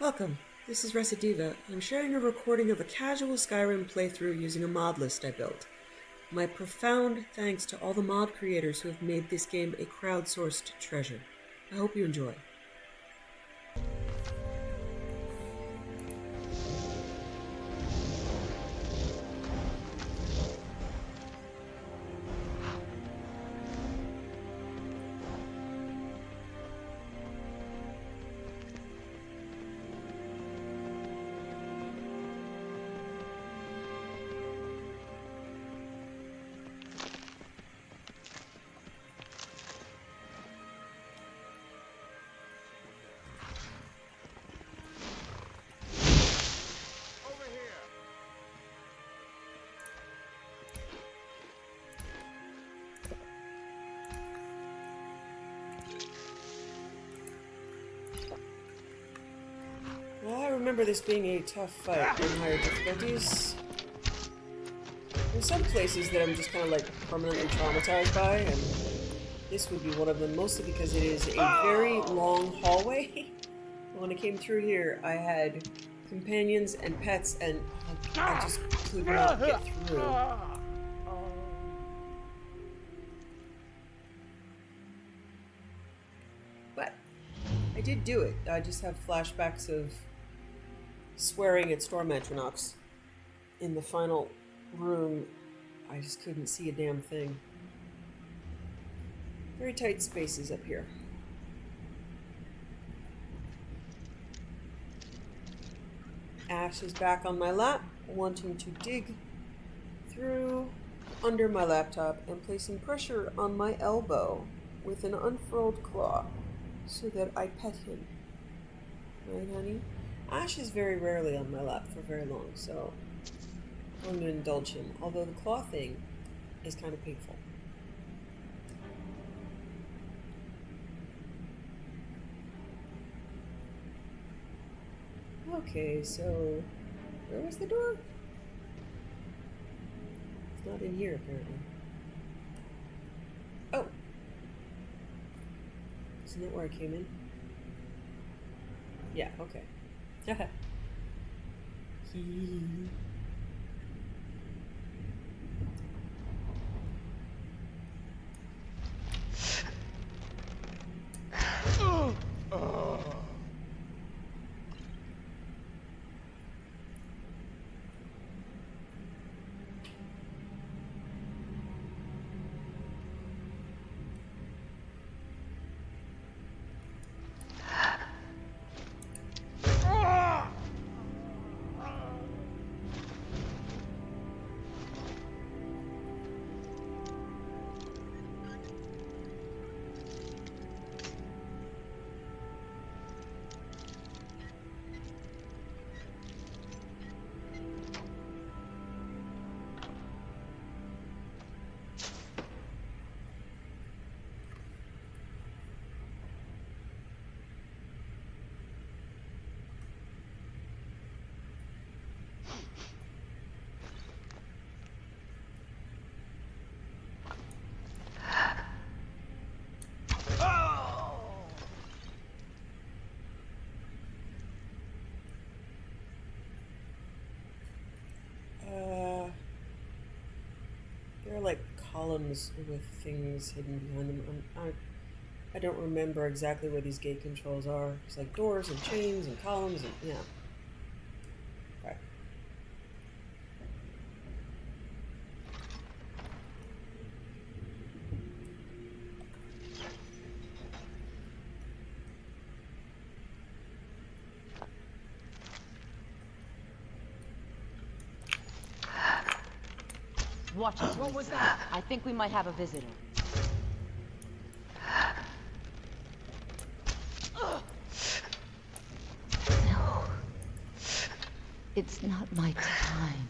Welcome. This is Recidiva. I'm sharing a recording of a casual Skyrim playthrough using a mod list I built. My profound thanks to all the mod creators who have made this game a crowdsourced treasure. I hope you enjoy. Well, I remember this being a tough fight in higher difficulties. There's some places that I'm just kind of like permanently traumatized by, and this would be one of them, mostly because it is a very long hallway. When I came through here, I had companions and pets, and I just could not get through. But I did do it. I just have flashbacks of swearing at storm atronachs in the final room. I just couldn't see a damn thing. Very tight spaces up here. Ash is back on my lap, wanting to dig through under my laptop and placing pressure on my elbow with an unfurled claw so that I pet him. Right, honey? Ash is very rarely on my lap for very long, so I'm going to indulge him, although the claw thing is kind of painful. Okay, so where was the door? It's not in here, apparently. Oh! Isn't that where I came in? Yeah, okay. There are like columns with things hidden behind them. I don't remember exactly where these gate controls are. It's like doors and chains and columns and yeah. Right. Watch it. What was that? I think we might have a visitor. No. It's not my time.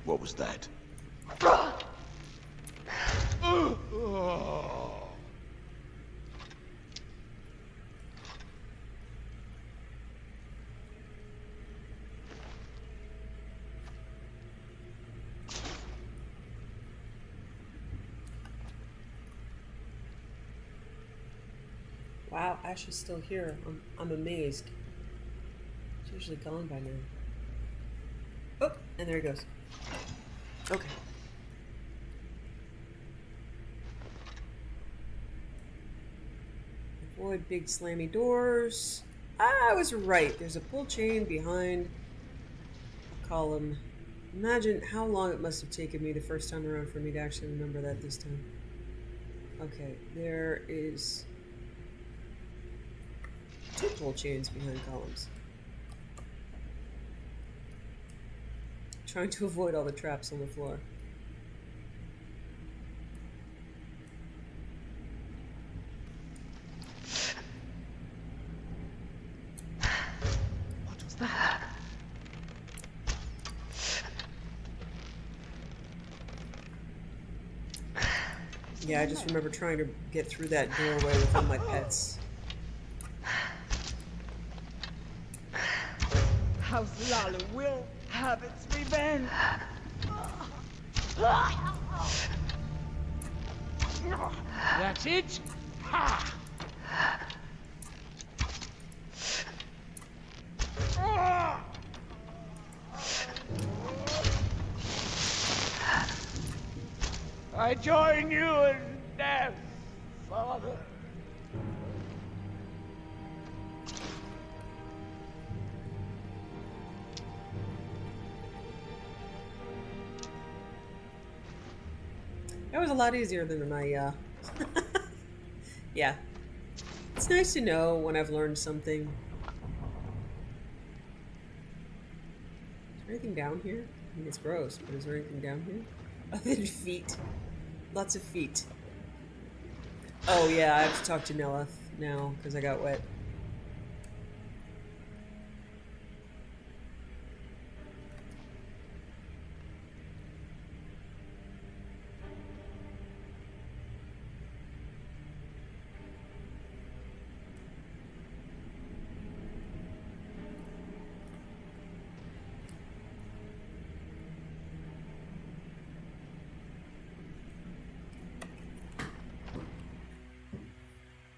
What was that? Wow, Ash is still here. I'm amazed. It's usually gone by now. Oh, and there he goes. Okay. Avoid big slammy doors. I was right. There's a pull chain behind a column. Imagine how long it must have taken me the first time around for me to actually remember that this time. Okay, there is 2 pull chains behind columns. Trying to avoid all the traps on the floor. What was that? Yeah, I just remember trying to get through that doorway with all my pets. House Lala will have its revenge. That's it? Ha! I join you in death, Father. That was a lot easier than I, yeah. It's nice to know when I've learned something. Is there anything down here? I mean, it's gross, but is there anything down here? Other than feet. Lots of feet. Oh, yeah, I have to talk to Nelith now, because I got wet.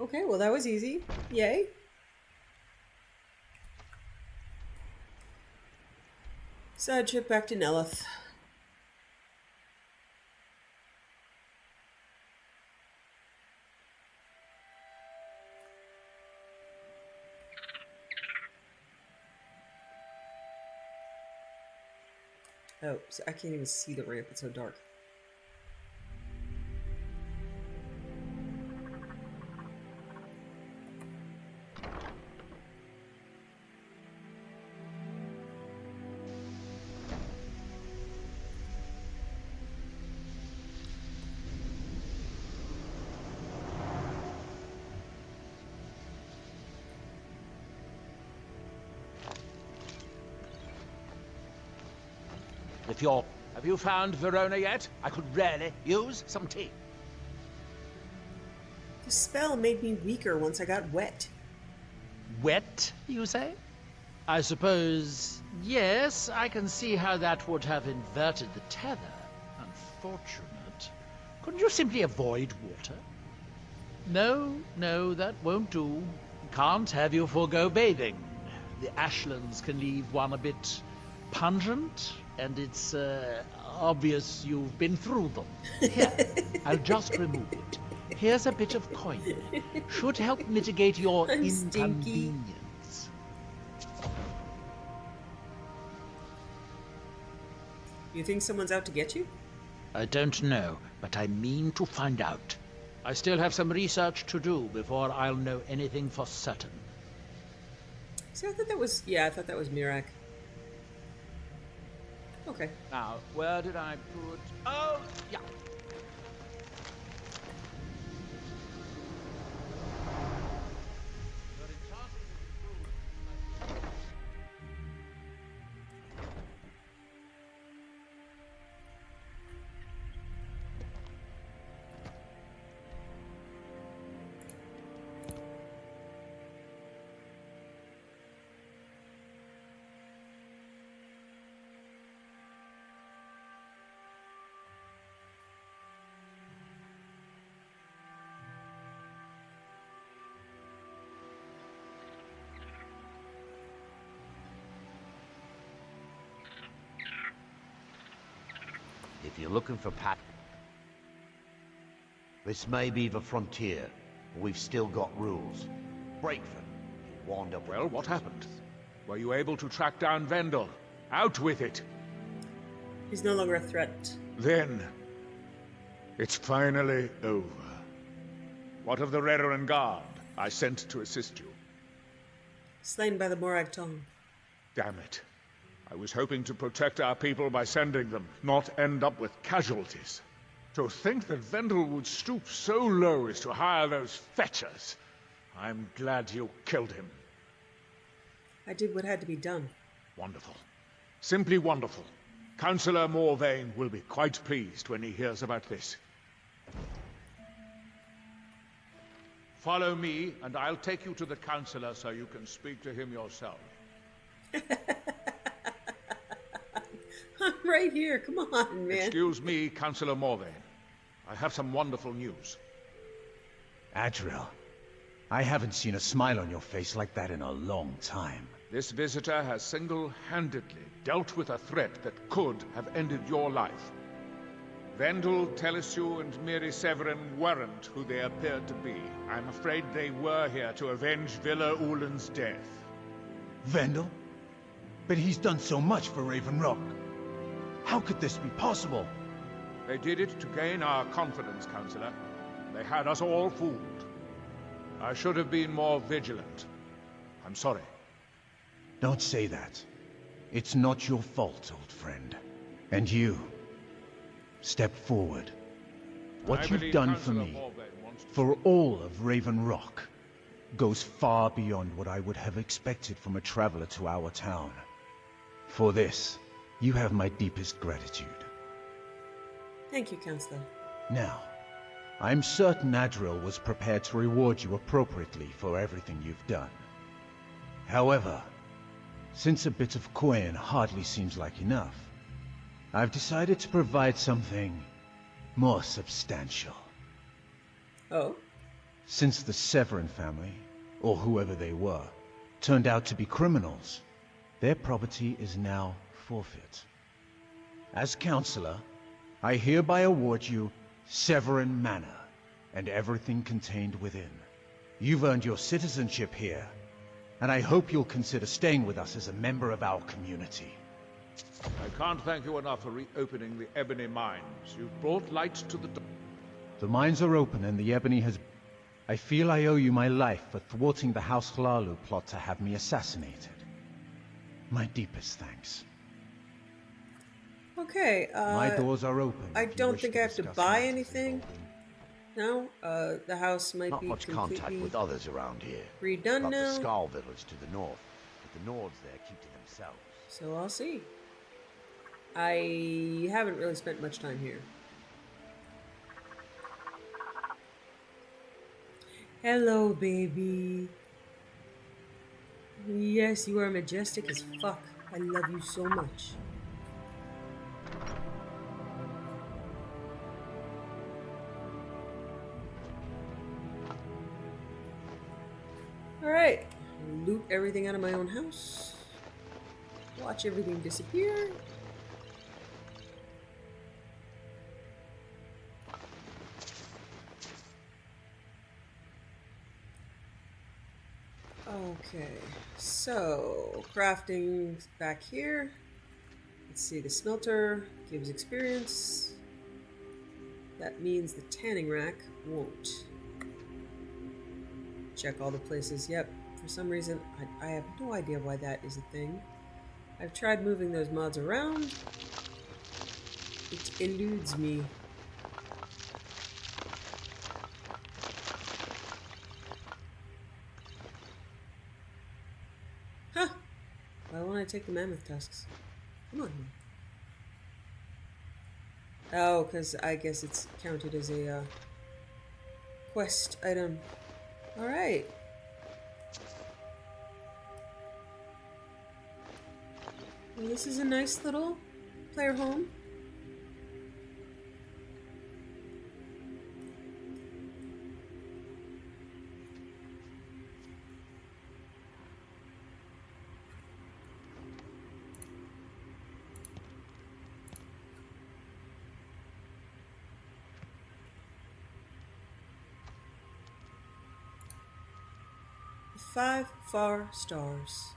Okay, well that was easy. Yay. Side trip back to Nelith. Oh, so I can't even see the ramp, it's so dark. Have you found Verona yet? I could really use some tea. The spell made me weaker once I got wet. Wet, you say? I suppose, yes, I can see how that would have inverted the tether. Unfortunate. Couldn't you simply avoid water? No, that won't do. Can't have you forego bathing. The ashlands can leave one a bit pungent, and it's obvious you've been through them. Here, I'll just remove it. Here's a bit of coin. Should help mitigate your I'm stinky. inconvenience. You think someone's out to get you? I don't know, but I mean to find out. I still have some research to do before I'll know anything for certain. See, I thought that was... Yeah, I thought that was Mirak. Okay. Now, where did I put... Oh, yeah. If you're looking for this may be the frontier. We've still got rules. Break them. Wind up. Well, what happened? Were you able to track down Vendel? Out with it! He's no longer a threat. Then, it's finally over. What of the Reverend Guard I sent to assist you? Slain by the Morag tongue. Damn it. I was hoping to protect our people by sending them, not end up with casualties. To think that Vendel would stoop so low as to hire those fetchers. I'm glad you killed him. I did what had to be done. Wonderful. Simply wonderful. Councillor Morvain will be quite pleased when he hears about this. Follow me, and I'll take you to the Councillor so you can speak to him yourself. I'm right here. Come on, man. Excuse me, Councillor Morvain. I have some wonderful news. Adriel, I haven't seen a smile on your face like that in a long time. This visitor has single-handedly dealt with a threat that could have ended your life. Vendel, Telesue, and Miri Severin weren't who they appeared to be. I'm afraid they were here to avenge Villa Ulen's death. Vendel? But he's done so much for Raven Rock. How could this be possible? They did it to gain our confidence, Councillor. They had us all fooled. I should have been more vigilant. I'm sorry. Don't say that. It's not your fault, old friend. And you, step forward. What you've done for me, for all of Raven Rock, goes far beyond what I would have expected from a traveler to our town. For this, you have my deepest gratitude. Thank you, Counselor. Now, I'm certain Adriel was prepared to reward you appropriately for everything you've done. However, since a bit of coin hardly seems like enough, I've decided to provide something more substantial. Oh? Since the Severin family, or whoever they were, turned out to be criminals, their property is now forfeit. As Counselor, I hereby award you Severin Manor, and everything contained within. You've earned your citizenship here, and I hope you'll consider staying with us as a member of our community. I can't thank you enough for reopening the Ebony Mines. You've brought light to the... The mines are open and the Ebony has... I feel I owe you my life for thwarting the House Hlalu plot to have me assassinated. My deepest thanks. Okay, my doors are open. I don't think I have to buy anything. No, the house might Not be much completely contact with others around here. redone Got now. the Skull Village to the north, but the Nords there keep to themselves. So I'll see. I haven't really spent much time here. Hello, baby. Yes, you are majestic as fuck. I love you so much. Alright. Loot everything out of my own house. Watch everything disappear. Okay, so crafting back here. Let's see, the smelter gives experience. That means the tanning rack won't. Check all the places. Yep, for some reason, I have no idea why that is a thing. I've tried moving those mods around. It eludes me. Huh! Why won't I take the mammoth tusks? Come on. Oh, because I guess it's counted as a quest item. Alright. Well, this is a nice little player home. 5 far stars.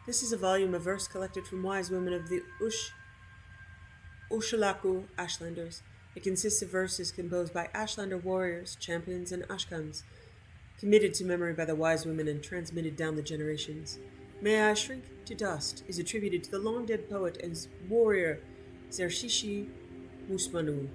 This is a volume of verse collected from wise women of the Ushalaku Ashlanders. It consists of verses composed by Ashlander warriors, champions, and Ashkans, committed to memory by the wise women and transmitted down the generations. May I Shrink to Dust is attributed to the long-dead poet and warrior Zershishi Musmanu.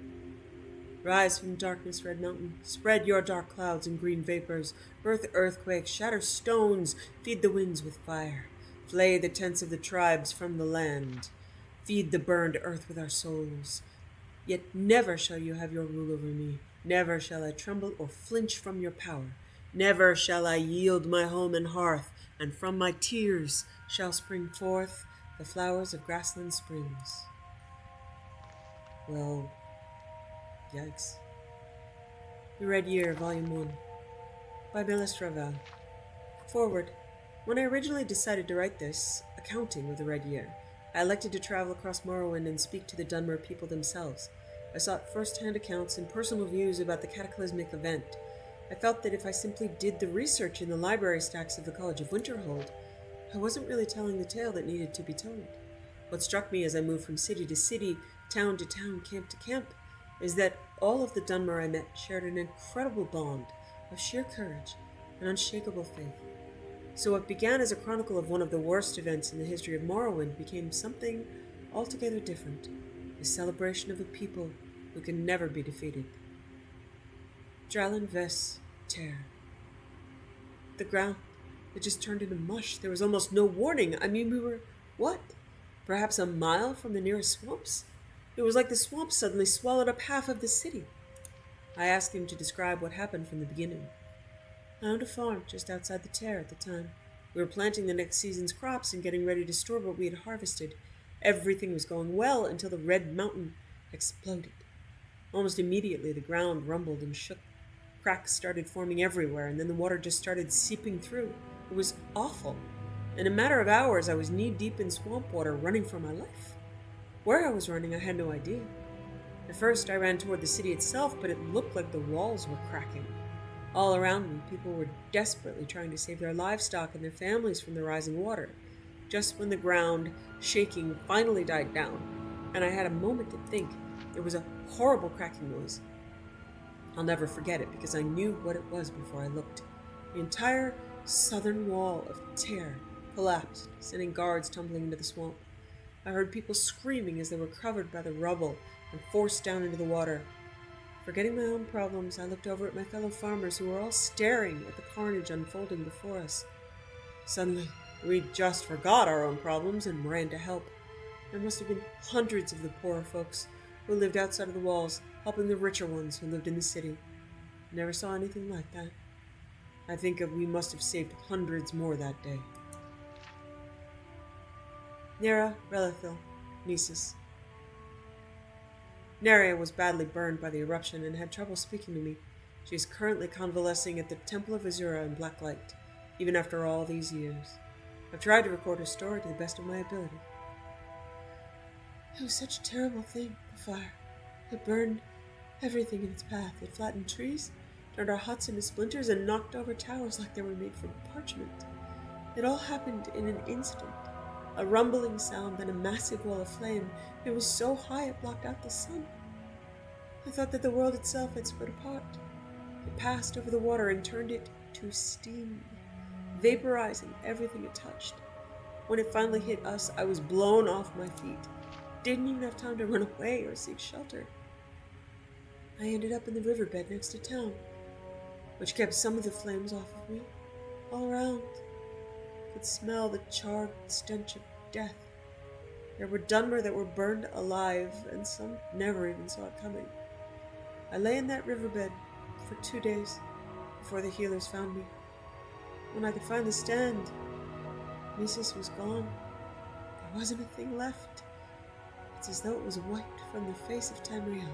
Rise from darkness, Red Mountain. Spread your dark clouds and green vapors. Birth earthquakes, shatter stones, feed the winds with fire. Flay the tents of the tribes from the land. Feed the burned earth with our souls. Yet never shall you have your rule over me. Never shall I tremble or flinch from your power. Never shall I yield my home and hearth, and from my tears shall spring forth the flowers of grassland springs. Well, yikes. The Red Year, Volume 1, by Melis Raval. Forward. When I originally decided to write this accounting of the Red Year, I elected to travel across Morrowind and speak to the Dunmer people themselves. I sought first-hand accounts and personal views about the cataclysmic event. I felt that if I simply did the research in the library stacks of the College of Winterhold, I wasn't really telling the tale that needed to be told. What struck me as I moved from city to city, town to town, camp to camp, is that all of the Dunmer I met shared an incredible bond of sheer courage and unshakable faith. So what began as a chronicle of one of the worst events in the history of Morrowind became something altogether different, a celebration of a people who can never be defeated. Dralin Ves Ter. The ground, it just turned into mush. There was almost no warning. I mean, we were, what? Perhaps a mile from the nearest swamps? It was like the swamps suddenly swallowed up half of the city. I asked him to describe what happened from the beginning. I owned a farm just outside the Tear at the time. We were planting the next season's crops and getting ready to store what we had harvested. Everything was going well until the Red Mountain exploded. Almost immediately, the ground rumbled and shook. Cracks started forming everywhere, and then the water just started seeping through. It was awful. In a matter of hours, I was knee-deep in swamp water, running for my life. Where I was running, I had no idea. At first, I ran toward the city itself, but it looked like the walls were cracking. All around me, people were desperately trying to save their livestock and their families from the rising water. Just when the ground, shaking, finally died down, and I had a moment to think, there was a horrible cracking noise. I'll never forget it because I knew what it was before I looked. The entire southern wall of Tear collapsed, sending guards tumbling into the swamp. I heard people screaming as they were covered by the rubble and forced down into the water. Forgetting my own problems, I looked over at my fellow farmers who were all staring at the carnage unfolding before us. Suddenly, we just forgot our own problems and ran to help. There must have been hundreds of the poorer folks who lived outside of the walls, helping the richer ones who lived in the city. I never saw anything like that. I think we must have saved hundreds more that day. Nera Relithil, Nisus. Neria was badly burned by the eruption and had trouble speaking to me. She is currently convalescing at the Temple of Azura in Blacklight, even after all these years. I've tried to record her story to the best of my ability. It was such a terrible thing, the fire. It burned everything in its path. It flattened trees, turned our huts into splinters, and knocked over towers like they were made from parchment. It all happened in an instant. A rumbling sound, then a massive wall of flame. It was so high it blocked out the sun. I thought that the world itself had split apart. It passed over the water and turned it to steam, vaporizing everything it touched. When it finally hit us, I was blown off my feet. Didn't even have time to run away or seek shelter. I ended up in the riverbed next to town, which kept some of the flames off of me. All around, I could smell the charred stench of death. There were Dunmer that were burned alive, and some never even saw it coming. I lay in that riverbed for 2 days before the healers found me. When I could finally stand, Nisus was gone. There wasn't a thing left. It's as though it was wiped from the face of Tamriel.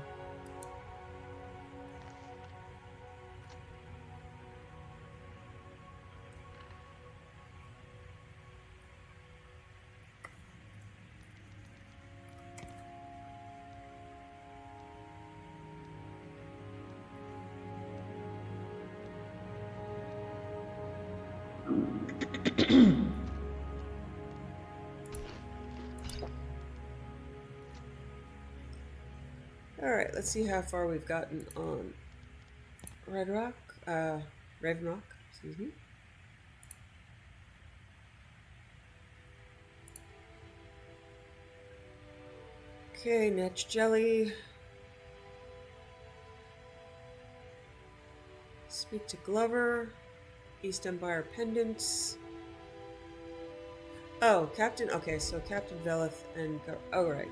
Alright, let's see how far we've gotten on Red Rock. Raven Rock, excuse me. Okay, Netch Jelly. Speak to Glover. East Empire Pendants. Oh, Captain. Okay, so Captain Veleth and. Oh, right.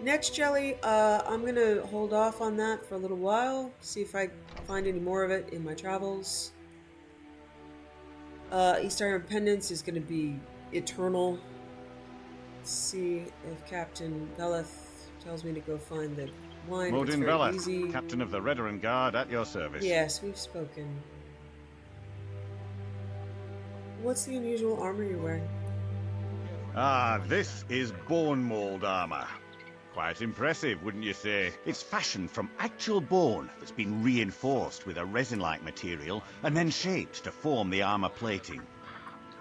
Netch Jelly, I'm gonna hold off on that for a little while. See if I find any more of it in my travels. East Empire Pendants is gonna be eternal. Let's see if Captain Veleth tells me to go find the wine. Modin It's very Veleth, easy. Captain of the Redoran Guard, at your service. Yes, we've spoken. What's the unusual armor you're wearing? Ah, this is bone mold armor. Quite impressive, wouldn't you say? It's fashioned from actual bone that's been reinforced with a resin-like material and then shaped to form the armor plating.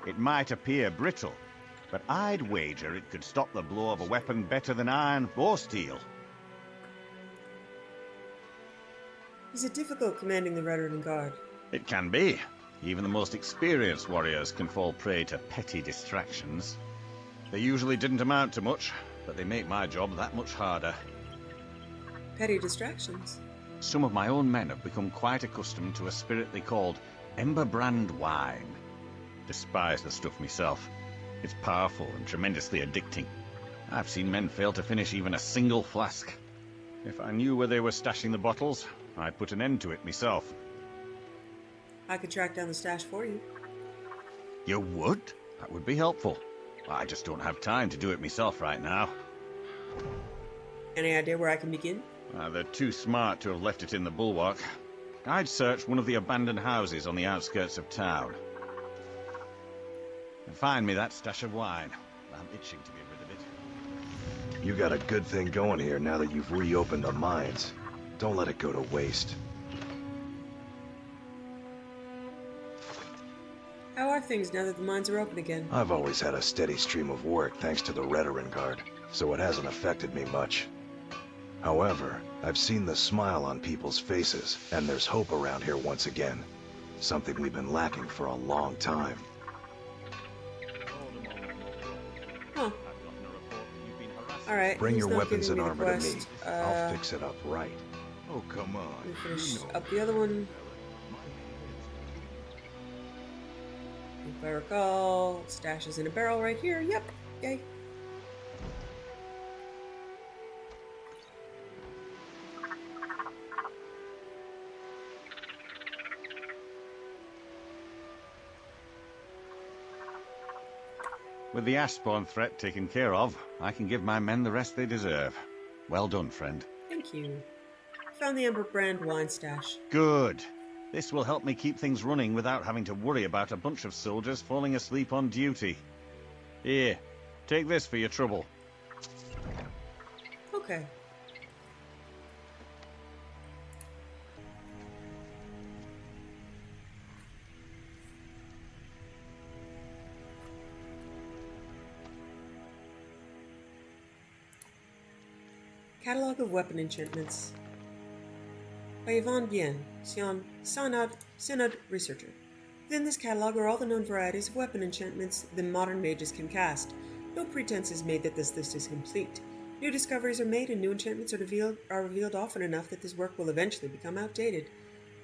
It might appear brittle, But I'd wager it could stop the blow of a weapon better than iron or steel. Is it difficult commanding the Redoran Guard? it can be. Even the most experienced warriors can fall prey to petty distractions. They usually didn't amount to much, but they make my job that much harder. Petty distractions. Some of my own men have become quite accustomed to a spirit they called Emberbrand wine. Despise the stuff myself. It's powerful and tremendously addicting. I've seen men fail to finish even a single flask. If I knew where they were stashing the bottles, I'd put an end to it myself. I could track down the stash for you. You would? That would be helpful. I just don't have time to do it myself right now. Any idea where I can begin? They're too smart to have left it in the bulwark. I'd search one of the abandoned houses on the outskirts of town. And find me that stash of wine. I'm itching to get rid of it. You got a good thing going here now that you've reopened the mines. Don't let it go to waste. How are things now that the mines are open again? I've always had a steady stream of work thanks to the Redoran Guard, so it hasn't affected me much. However, I've seen the smile on people's faces, and there's hope around here once again. Something we've been lacking for a long time. Huh. Alright. Bring he's your not weapons giving and me the armor to me. quest. I'll fix it up right. Oh, come on. Let me finish up the other one. If I recall, stash is in a barrel right here. Yep. Yay. With the Ashspawn threat taken care of, I can give my men the rest they deserve. Well done, friend. Thank you. Found the Emberbrand wine stash. Good. This will help me keep things running without having to worry about a bunch of soldiers falling asleep on duty. Here, take this for your trouble. Okay. Catalog of Weapon Enchantments by Yvonne Bien, Synod Researcher. Within this catalog are all the known varieties of weapon enchantments the modern mages can cast. No pretense is made that this list is complete. New discoveries are made and new enchantments are revealed often enough that this work will eventually become outdated.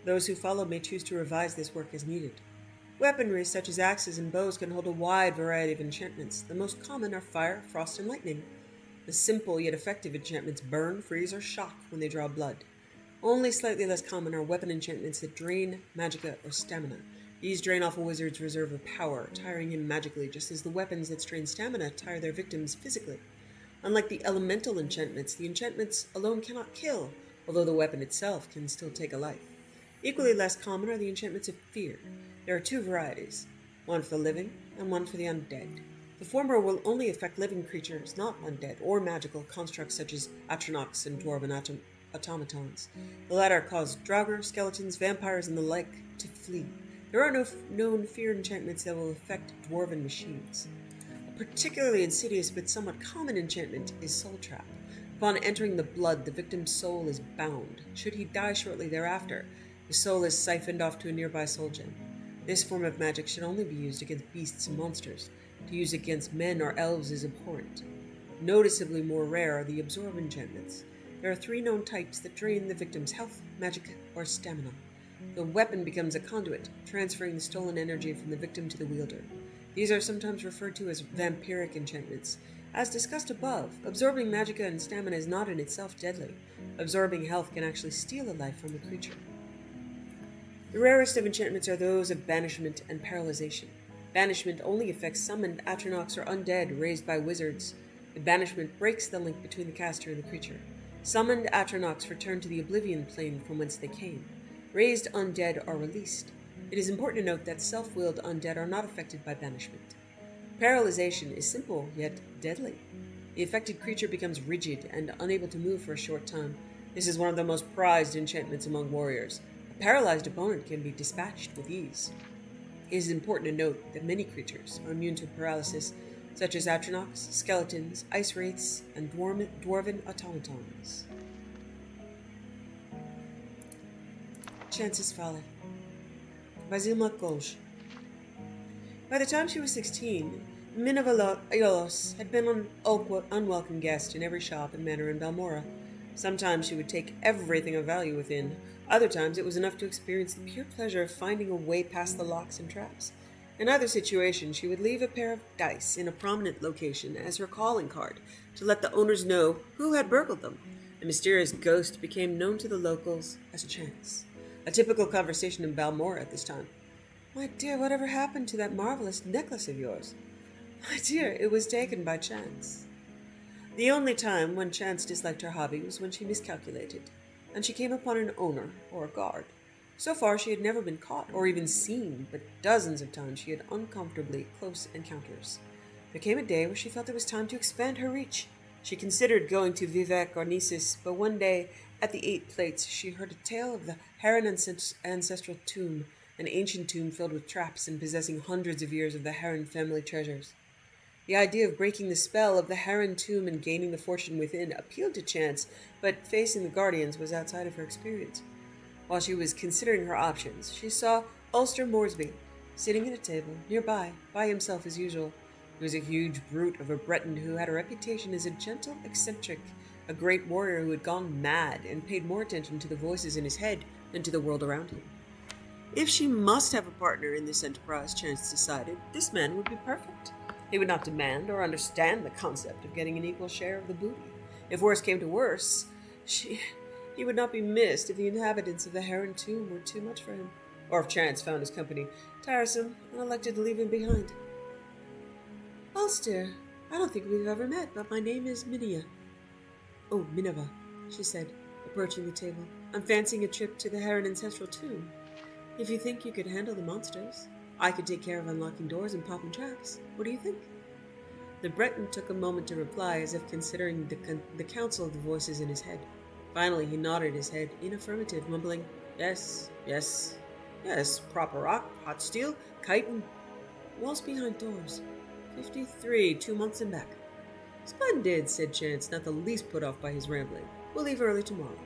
Those who follow may choose to revise this work as needed. Weaponry such as axes and bows can hold a wide variety of enchantments. The most common are fire, frost, and lightning. The simple yet effective enchantments burn, freeze, or shock when they draw blood. Only slightly less common are weapon enchantments that drain magicka or stamina. These drain off a wizard's reserve of power, tiring him magically, just as the weapons that strain stamina tire their victims physically. Unlike the elemental enchantments, the enchantments alone cannot kill, although the weapon itself can still take a life. Equally less common are the enchantments of fear. There are two varieties, one for the living and one for the undead. The former will only affect living creatures, not undead, or magical constructs such as Atronachs and dwarven automatons. The latter cause draugr, skeletons, vampires, and the like to flee. There are no known fear enchantments that will affect dwarven machines. A particularly insidious but somewhat common enchantment is Soul Trap. Upon entering the blood, the victim's soul is bound. Should he die shortly thereafter, the soul is siphoned off to a nearby soul gem. This form of magic should only be used against beasts and monsters. To use against men or elves is abhorrent. Noticeably more rare are the absorb enchantments. There are 3 known types that drain the victim's health, magic, or stamina. The weapon becomes a conduit, transferring the stolen energy from the victim to the wielder. These are sometimes referred to as vampiric enchantments. As discussed above, absorbing magicka and stamina is not in itself deadly. Absorbing health can actually steal a life from a creature. The rarest of enchantments are those of banishment and paralyzation. Banishment only affects summoned Atronachs or undead raised by wizards. The banishment breaks the link between the caster and the creature. Summoned Atronachs return to the Oblivion plane from whence they came. Raised undead are released. It is important to note that self-willed undead are not affected by banishment. Paralyzation is simple, yet deadly. The affected creature becomes rigid and unable to move for a short time. This is one of the most prized enchantments among warriors. A paralyzed opponent can be dispatched with ease. It is important to note that many creatures are immune to paralysis, such as Atronachs, skeletons, ice wraiths, and dwarven automatons. Chance's Folly by Zilma Golge. By the time she was 16, Minerva Iolos had been an unwelcome guest in every shop and manor in Balmora. Sometimes she would take everything of value within. Other times it was enough to experience the pure pleasure of finding a way past the locks and traps. In either situation, she would leave a pair of dice in a prominent location as her calling card to let the owners know who had burgled them. The mysterious ghost became known to the locals as Chance. A typical conversation in Balmora at this time. "My dear, whatever happened to that marvelous necklace of yours?" "My dear, it was taken by Chance." The only time when Chance disliked her hobby was when she miscalculated, and she came upon an owner or a guard. So far she had never been caught or even seen, but dozens of times she had uncomfortably close encounters. There came a day where she felt it was time to expand her reach. She considered going to Vivek or Nisus, but one day at the 8 Plates she heard a tale of the Heron ancestral tomb, an ancient tomb filled with traps and possessing hundreds of years of the Heron family treasures. The idea of breaking the spell of the Heron tomb and gaining the fortune within appealed to Chance, but facing the Guardians was outside of her experience. While she was considering her options, she saw Ulster Moresby sitting at a table nearby, by himself as usual. He was a huge brute of a Breton who had a reputation as a gentle eccentric, a great warrior who had gone mad and paid more attention to the voices in his head than to the world around him. If she must have a partner in this enterprise, Chance decided, this man would be perfect. He would not demand or understand the concept of getting an equal share of the booty. If worse came to worse, he would not be missed if the inhabitants of the Heron tomb were too much for him, or if Chance found his company tiresome and elected to leave him behind. "Ulster, I don't think we've ever met, but my name is Minia." "Oh, Minerva," she said, approaching the table. "I'm fancying a trip to the Heron ancestral tomb. If you think you could handle the monsters, I could take care of unlocking doors and popping traps. What do you think?" The Breton took a moment to reply, as if considering the counsel of the voices in his head. Finally, he nodded his head in affirmative, mumbling, Yes, proper rock, hot steel, chitin, walls behind doors. 53, 2 months and back." "Splendid," said Chance, not the least put off by his rambling. "We'll leave early tomorrow."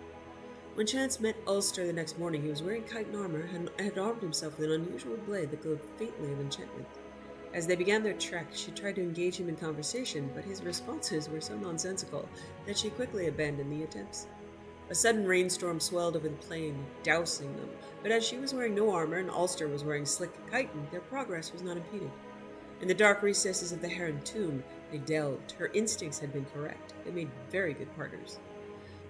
When Chance met Ulster the next morning, he was wearing chitin armor and had armed himself with an unusual blade that glowed faintly of enchantment. As they began their trek, she tried to engage him in conversation, but his responses were so nonsensical that she quickly abandoned the attempts. A sudden rainstorm swelled over the plain, dousing them, but as she was wearing no armor and Ulster was wearing slick chitin, their progress was not impeded. In the dark recesses of the Heron tomb, they delved. Her instincts had been correct. They made very good partners.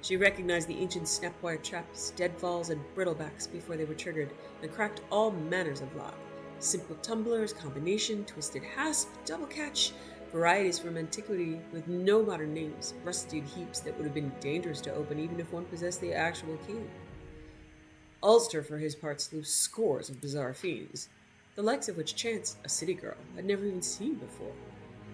She recognized the ancient snapwire traps, deadfalls, and brittlebacks before they were triggered, and cracked all manners of lock. Simple tumblers, combination, twisted hasp, double catch, varieties from antiquity with no modern names, rusted heaps that would have been dangerous to open even if one possessed the actual key. Ulster, for his part, slew scores of bizarre fiends, the likes of which Chance, a city girl, had never even seen before.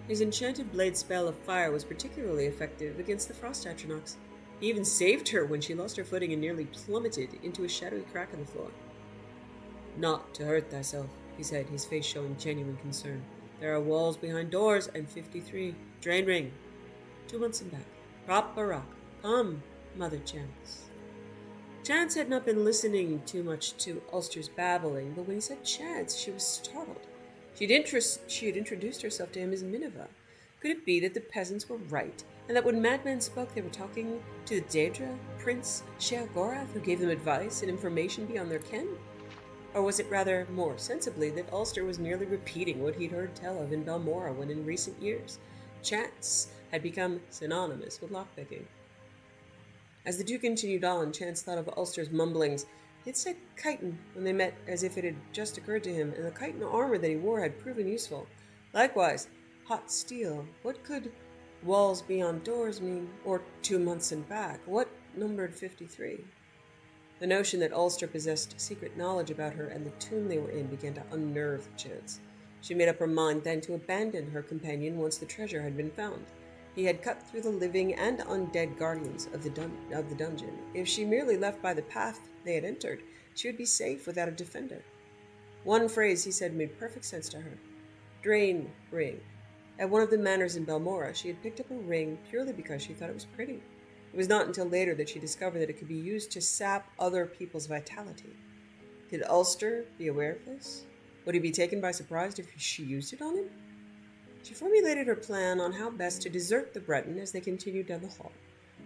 His enchanted blade spell of fire was particularly effective against the frost Atronachs. He even saved her when she lost her footing and nearly plummeted into a shadowy crack in the floor. Not to hurt thyself, he said, his face showing genuine concern. There are walls behind doors, and 53. Drain ring. 2 months and back. Proper rock. Come, Mother Chance. Chance had not been listening too much to Ulster's babbling, but when he said Chance, she was startled. She had introduced herself to him as Minerva. Could it be that the peasants were right, and that when madmen spoke they were talking to the Daedra, Prince Sheogorath, who gave them advice and information beyond their ken? Or was it rather, more sensibly, that Ulster was merely repeating what he'd heard tell of in Balmora when in recent years Chance had become synonymous with lockpicking? As the two continued on, Chance thought of Ulster's mumblings. He'd said chitin when they met, as if it had just occurred to him, and the chitin armor that he wore had proven useful. Likewise, hot steel. What could walls beyond doors mean? Or 2 months and back? What numbered 53? The notion that Ulster possessed secret knowledge about her and the tomb they were in began to unnerve Chance. She made up her mind then to abandon her companion once the treasure had been found. He had cut through the living and undead guardians of the dungeon. If she merely left by the path they had entered, she would be safe without a defender. One phrase, he said, made perfect sense to her. Drain ring. At one of the manors in Balmora, she had picked up a ring purely because she thought it was pretty. It was not until later that she discovered that it could be used to sap other people's vitality. Could Ulster be aware of this? Would he be taken by surprise if she used it on him? She formulated her plan on how best to desert the Breton as they continued down the hall.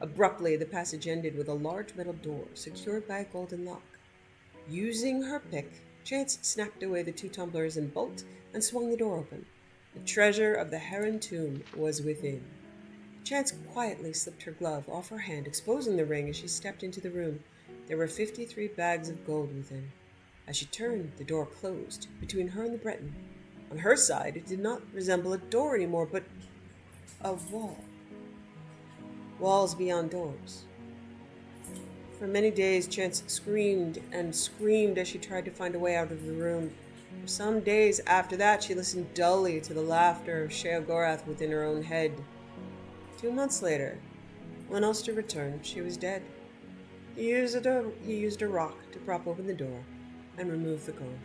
Abruptly, the passage ended with a large metal door secured by a golden lock. Using her pick, Chance snapped away the 2 tumblers and bolt and swung the door open. The treasure of the Heron tomb was within. Chance quietly slipped her glove off her hand, exposing the ring as she stepped into the room. There were 53 bags of gold within. As she turned, the door closed between her and the Breton. On her side, it did not resemble a door anymore, but a wall. Walls beyond doors. For many days, Chance screamed and screamed as she tried to find a way out of the room. For some days after that, she listened dully to the laughter of Sheogorath within her own head. 2 months later, when Ulster returned, she was dead. He used a rock to prop open the door and remove the gold.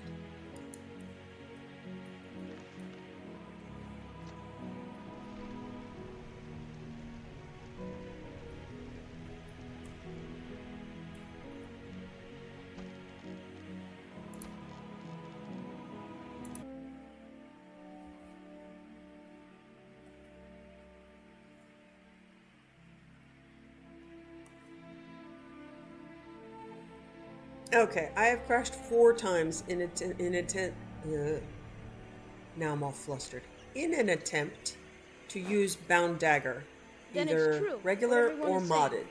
Okay, I have crashed 4 times in now I'm all flustered. In an attempt to use Bound Dagger, Then either it's true, regular what everyone or is saying. modded.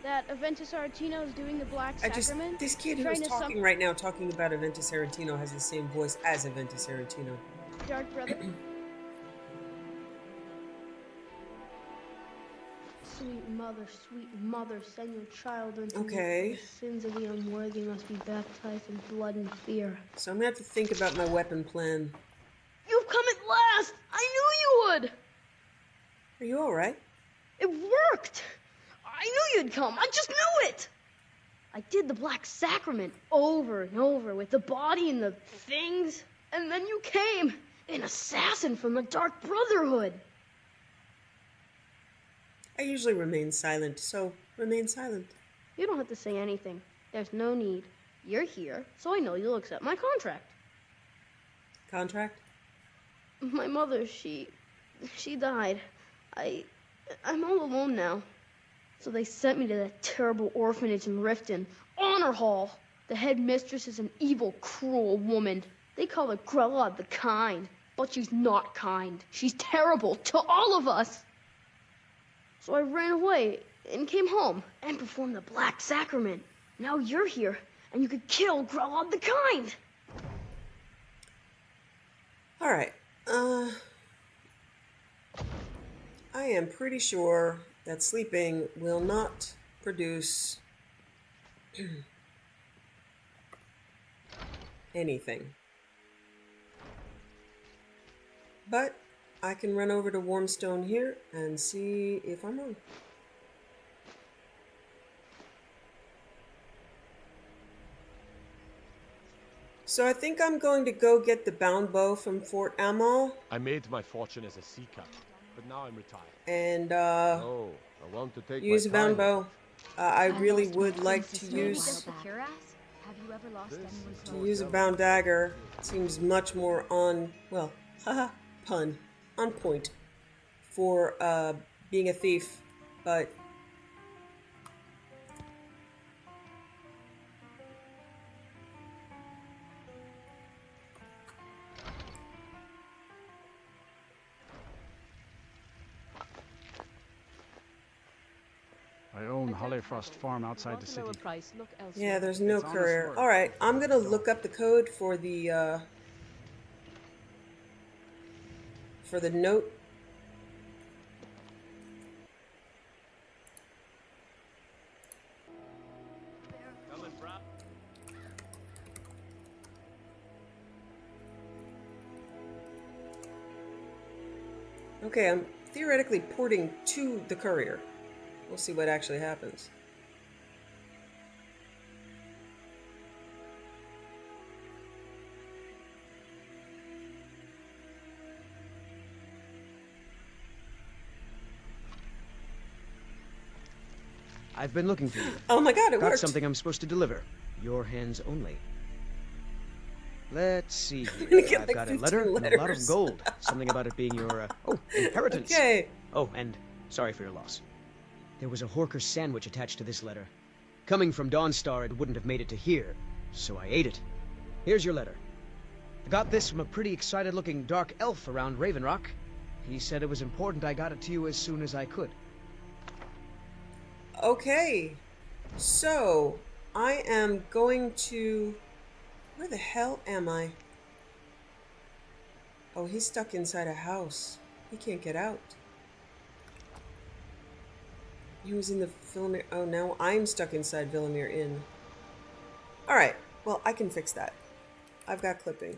That Aventus Aretino is doing the Black Sacrament. This kid who's trying to talking right now, talking about Aventus Aretino, has the same voice as Aventus Aretino. Dark Brother. Sweet mother, send your child unto me. Okay. The sins of the unworthy must be baptized in blood and fear. So I'm gonna have to think about my weapon plan. You've come at last! I knew you would! Are you alright? It worked! I knew you'd come! I just knew it! I did the Black Sacrament over and over with the body and the things, and then you came, an assassin from the Dark Brotherhood. I usually remain silent, so remain silent. You don't have to say anything. There's no need. You're here, so I know you'll accept my contract. Contract? My mother, she died. I'm all alone now. So they sent me to that terrible orphanage in Riften, Honor Hall. The headmistress is an evil, cruel woman. They call her Grella the Kind, but she's not kind. She's terrible to all of us. So I ran away and came home and performed the Black Sacrament. Now you're here, and you could kill Grella the Kind. Alright, I am pretty sure that sleeping will not produce anything. But I can run over to Warmstone here and see if I'm wrong. So I think I'm going to go get the bound bow from Fort Amal. I made my fortune as a seeker, but now I'm retired. And Oh, I want to take use a my time bound bow. with I really lost would my like princess to a use while back. Have you ever lost anyone to close? use a bound dagger. Seems much more on, well, haha, pun, on point for being a thief, but I own Hollyfrost Farm outside the city. yeah, there's no It's honest courier. work. Alright, I'm gonna look up the code for the note. Okay, I'm theoretically porting to the courier. We'll see what actually happens. I've been looking for you. Oh my god, it Got worked! something I'm supposed to deliver. Your hands only. Let's see here. Get I've like got a 15 letter and a lot of letters. gold. Something about it being your, inheritance. Okay. Oh, and sorry for your loss. There was a Horker sandwich attached to this letter. Coming from Dawnstar, it wouldn't have made it to here, so I ate it. Here's your letter. I got this from a pretty excited-looking dark elf around Raven Rock. He said it was important I got it to you as soon as I could. Okay, so I am going to... Where the hell am I? Oh, he's stuck inside a house. He can't get out. He was in the Villamere... Oh, now I'm stuck inside Villamere Inn. Alright, well, I can fix that. I've got clipping.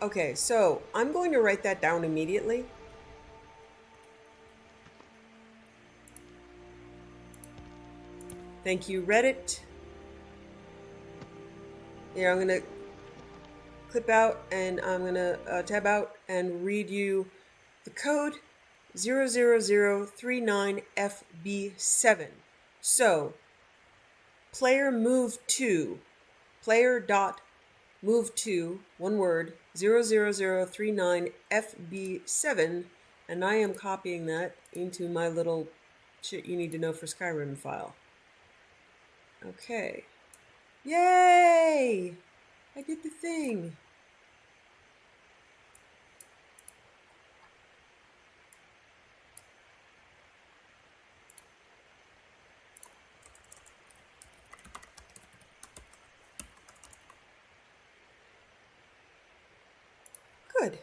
Okay, so I'm going to write that down immediately. Thank you, Reddit. Here, I'm going to clip out and I'm going to tab out and read you the code 00039FB7. So, player move to, player dot move to, one word, 00039FB7, and I am copying that into my little shit you need to know for Skyrim file. Okay. Yay! I did the thing. Good.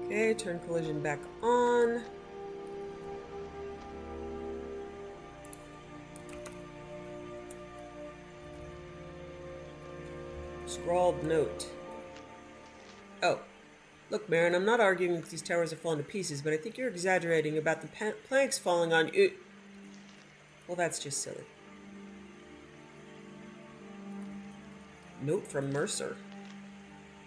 Okay, turn collision back on. Scrawled note. Oh. Look, Baron, I'm not arguing that these towers are falling to pieces, but I think you're exaggerating about the planks falling on you. Well, that's just silly. Note from Mercer.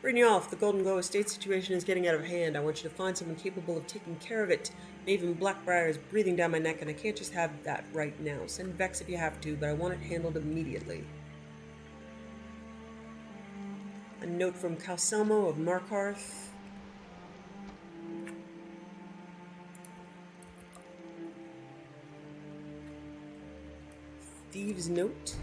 Brynjolf, the Golden Glow estate situation is getting out of hand. I want you to find someone capable of taking care of it. Maven Blackbriar is breathing down my neck, and I can't just have that right now. Send Vex if you have to, but I want it handled immediately. A note from Calselmo of Markarth. Thieves' note.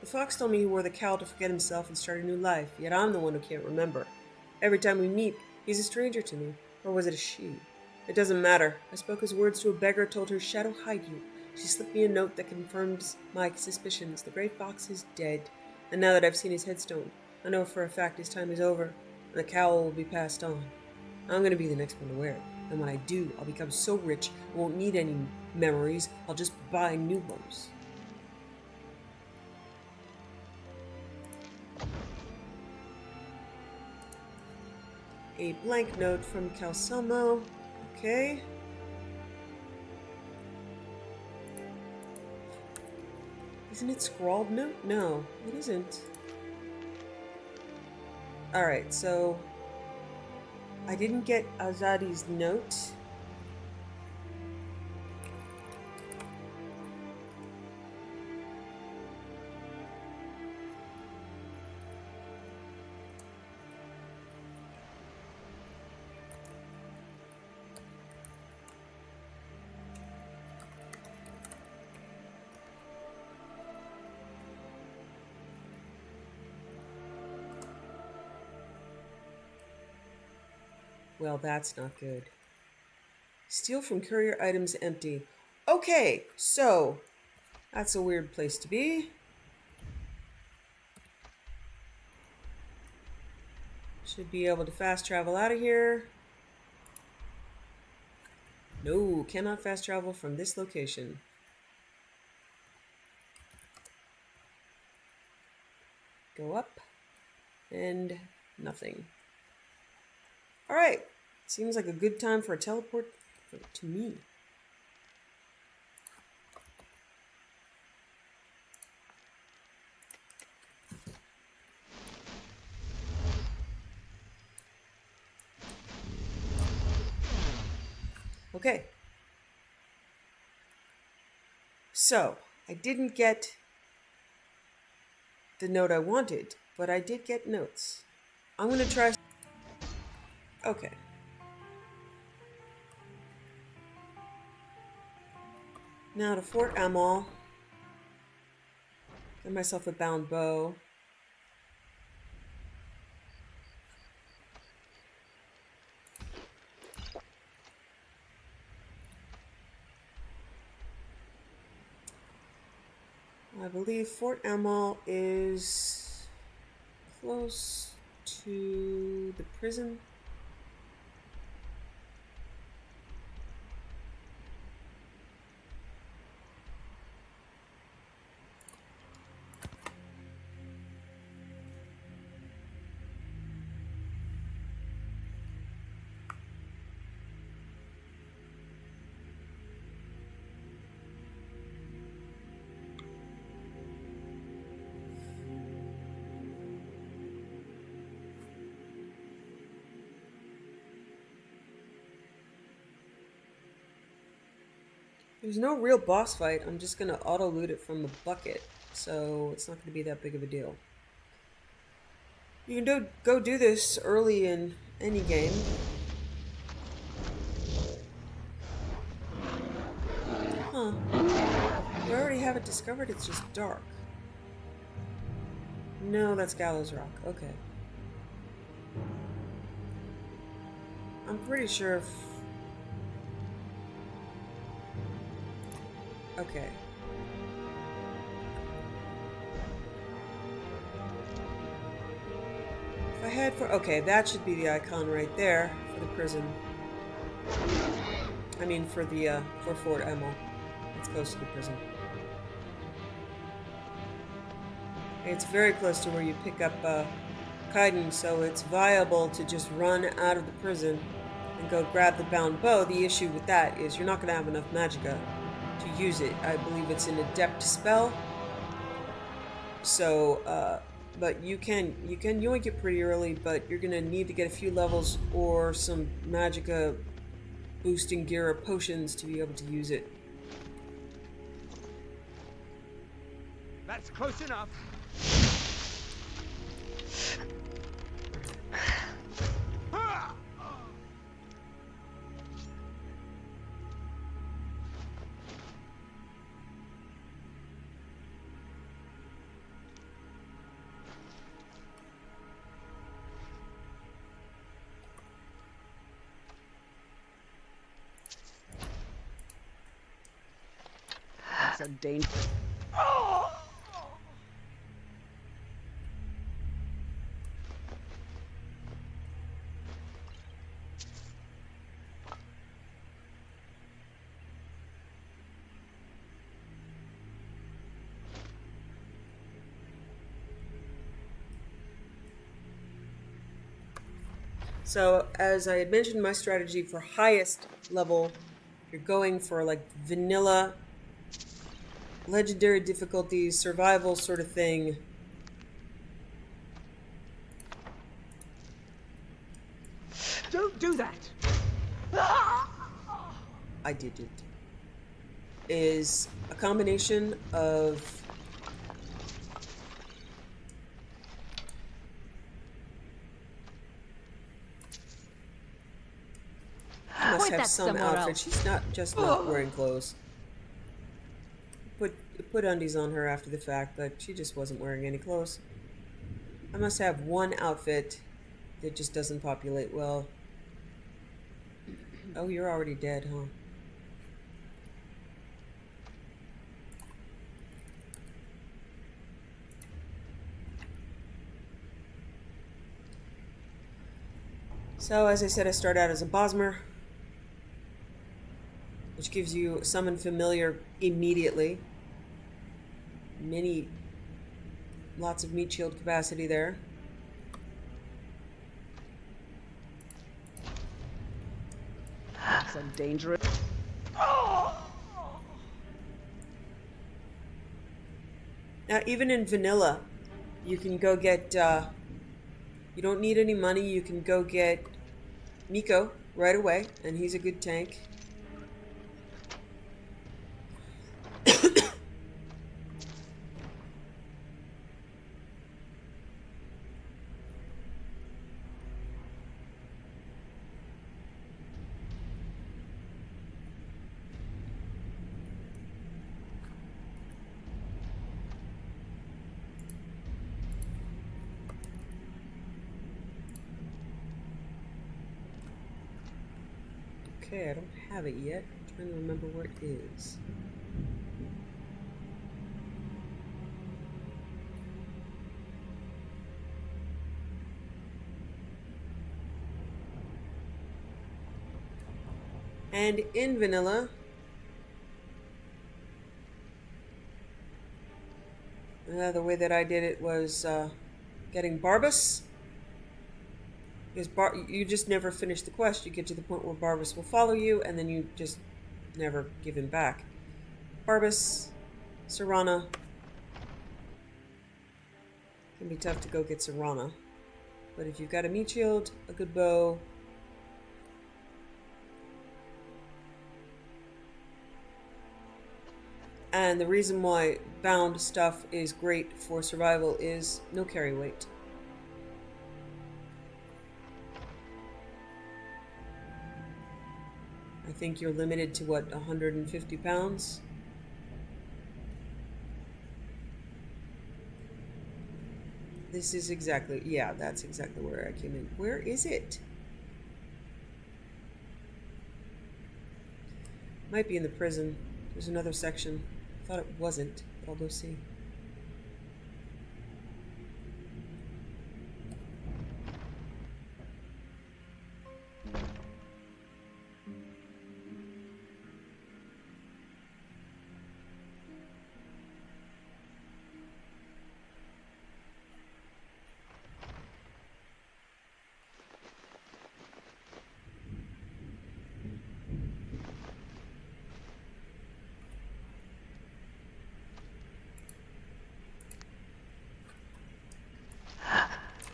The fox told me he wore the cowl to forget himself and start a new life, yet I'm the one who can't remember. Every time we meet, he's a stranger to me. Or was it a she? It doesn't matter. I spoke his words to a beggar, told her, "Shadow, hide you." She slipped me a note that confirms my suspicions. The great fox is dead, and now that I've seen his headstone, I know for a fact his time is over, and the cowl will be passed on. I'm going to be the next one to wear it, and when I do, I'll become so rich I won't need any memories. I'll just buy new ones. A blank note from Calcelmo. Okay. Isn't it scrawled note? No, it isn't. Alright, so I didn't get Azadi's note. Well, that's not good. Steal from courier items empty. Okay, so that's a weird place to be. Should be able to fast travel out of here. No, cannot fast travel from this location. Go up. And nothing. Alright. Seems like a good time for a teleport to me. Okay. So, I didn't get the note I wanted, but I did get notes. I'm gonna try. Okay. Now to Fort Amal. Get myself a bound bow. I believe Fort Amal is close to the prison. There's no real boss fight. I'm just going to auto-loot it from a bucket, so it's not going to be that big of a deal. You can go do this early in any game. Huh. I already have it discovered, it's just dark. No, that's Gallows Rock. Okay. I'm pretty sure if... Okay. If I head for... Okay, that should be the icon right there for the prison. I mean, for the, for Fort Emil. It's close to the prison. It's very close to where you pick up, Kaidan, so it's viable to just run out of the prison and go grab the bound bow. The issue with that is you're not going to have enough magicka to use it. I believe it's an adept spell. So, but you can yoink it pretty early, but you're gonna need to get a few levels or some magicka boosting gear or potions to be able to use it. That's close enough. It's a danger. So, as I had mentioned, my strategy for highest level, if you're going for like vanilla, legendary difficulties, survival sort of thing. Don't do that! I did it. Is a combination of she must have some outfit. She's not just not wearing clothes. Put undies on her after the fact, but she just wasn't wearing any clothes. I must have one outfit that just doesn't populate well. Oh, you're already dead, huh? So, as I said, I start out as a Bosmer, which gives you summon familiar immediately. Lots of meat shield capacity there. That's dangerous. Now, even in vanilla, you can go get, you don't need any money, you can go get Miko right away, and he's a good tank. Okay, I don't have it yet. I'm trying to remember where it is. And in vanilla, the way that I did it was getting Barbas. Because you just never finish the quest. You get to the point where Barbas will follow you, and then you just never give him back. Barbas, Serana. Can be tough to go get Serana. But if you've got a meat shield, a good bow, and the reason why bound stuff is great for survival is no carry weight. I think you're limited to, what, 150 pounds? This is exactly, yeah, that's exactly where I came in. Where is it? Might be in the prison. There's another section. I thought it wasn't, but I'll go see.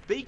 Be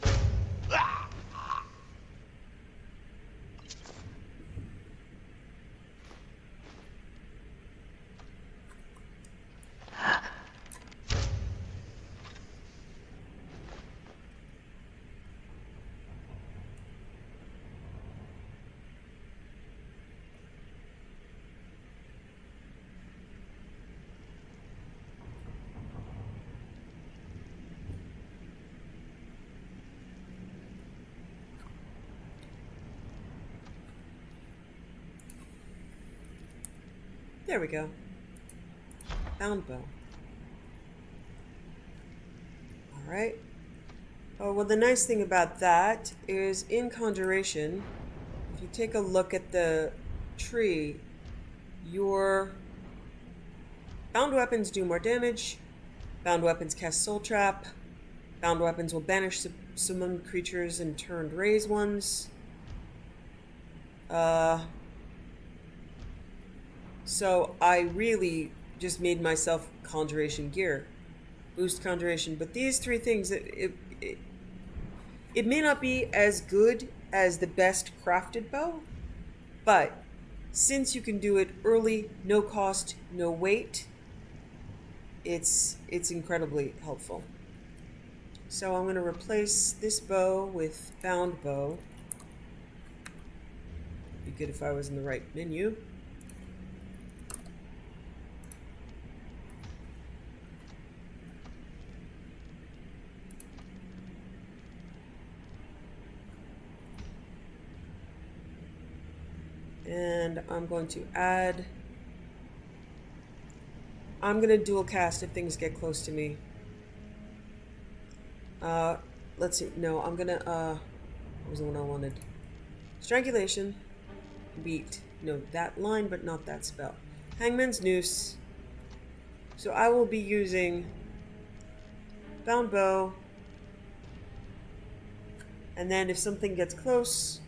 There we go. Bound bow. Alright. Oh, well, the nice thing about that is in Conjuration, if you take a look at the tree, your bound weapons do more damage, bound weapons cast Soul Trap, bound weapons will banish summoned creatures and turn raise ones, So I really just made myself conjuration gear. Boost conjuration. But these three things, it may not be as good as the best crafted bow, but since you can do it early, no cost, no wait, it's incredibly helpful. So I'm going to replace this bow with bound bow. Be good if I was in the right menu. And I'm going to add... I'm going to dual cast if things get close to me. Let's see. No, I'm going to... what was the one I wanted? Strangulation. Beat. No, that line, but not that spell. Hangman's Noose. So I will be using bound bow. And then if something gets close,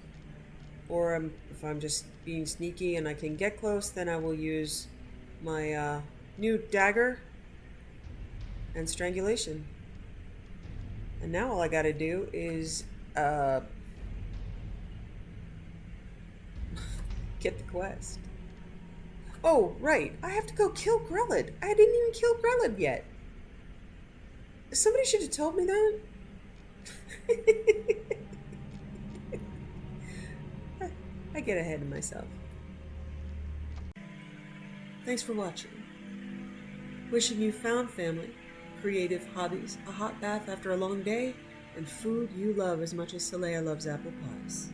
or if I'm just being sneaky and I can get close, then I will use my new dagger and strangulation. And now all I gotta do is get the quest. Oh, right. I have to go kill Grelid. I didn't even kill Grelid yet. Somebody should have told me that. I get ahead of myself. Thanks for watching. Wishing you found family, creative hobbies, a hot bath after a long day, and food you love as much as Saleya loves apple pies.